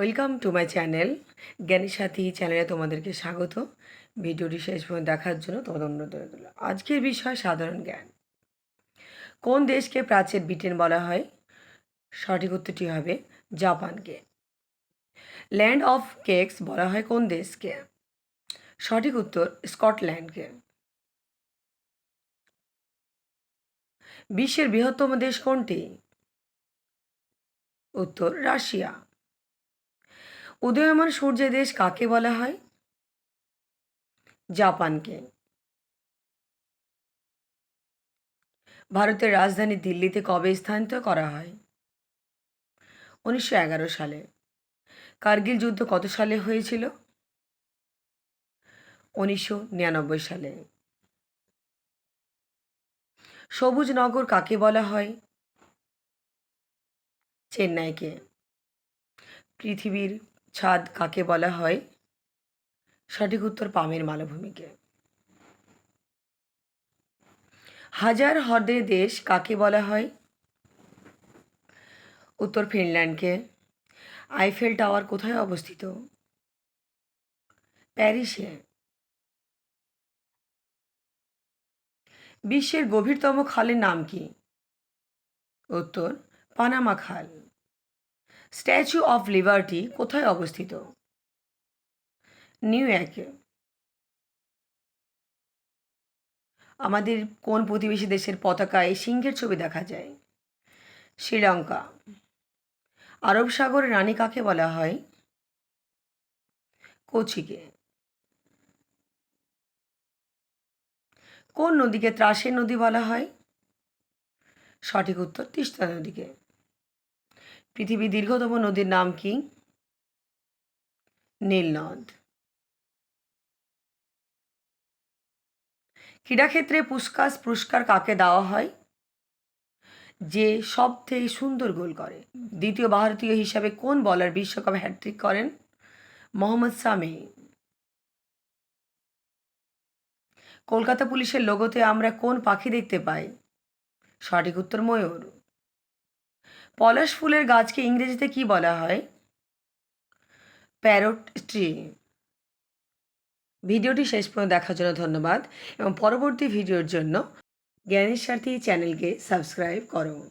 Welcome to my channel জ্ঞানের সাথী চ্যানেলে তোমাদেরকে স্বাগত। ভিডিওটি শেষ পর্যন্ত দেখার জন্য তোমাদের অনুরোধ রইল। আজকের বিষয় সাধারণ জ্ঞান। কোন দেশকে প্রাচ্যের ব্রিটেন বলা হয়? সঠিক উত্তরটি হবে জাপানকে। ল্যান্ড অফ কেকস বলা হয় কোন দেশকে? সঠিক উত্তর স্কটল্যান্ডকে। বিশ্বের বৃহত্তম দেশ কোনটি? উত্তর রাশিয়া। উদীয়মান সূর্যের দেশ কাকে বলা হয়? জাপানকে। ভারতের রাজধানী দিল্লিতে কবে স্থানান্তর করা হয়? 1911 সালে। কার্গিল যুদ্ধ কত সালে হয়েছিল? 1999 সালে। সবুজ নগর কাকে বলা হয়? চেন্নাইকে। পৃথিবীর ছাদ কাকে বলা হয়? সঠিক উত্তর পামের মালভূমিকে। হাজার হ্রদের দেশ কাকে বলা হয়? উত্তর ফিনল্যান্ডকে। আইফেল টাওয়ার কোথায় অবস্থিত? প্যারিসে। বিশ্বের গভীরতম খালের নাম কি? উত্তর পানামা খাল। স্ট্যাচু অফ লিবার্টি কোথায় অবস্থিত? নিউ ইয়র্কে। আমাদের কোন প্রতিবেশী দেশের পতাকায় সিংহের ছবি দেখা যায়? শ্রীলঙ্কা। আরব সাগরের রানী কাকে বলা হয়? কোচিকে। কোন নদীকে ত্রাসের নদী বলা হয়? সঠিক উত্তর তিস্তা নদীকে। পৃথিবীর দীর্ঘতম নদীর নাম কি? নীলনদ। ক্রীড়াক্ষেত্রে পুস্কাস পুরস্কার কাকে দেওয়া হয়? যে সবথেকে সুন্দর গোল করে। দ্বিতীয় ভারতীয় হিসাবে কোন বলার বিশ্বকাপে হ্যাট্রিক করেন? মোহাম্মদ সামি। কলকাতা পুলিশের লোগোতে আমরা কোন পাখি দেখতে পাই? সঠিক উত্তর ময়ূর। পলাশ ফুলের গাছকে ইংরেজিতে কি বলা হয়? Parrot tree. ভিডিওটি শেষ পর্যন্ত দেখার জন্য ধন্যবাদ এবং পরবর্তী ভিডিওর জন্য জ্ঞানের সাথী চ্যানেলকে সাবস্ক্রাইব করো।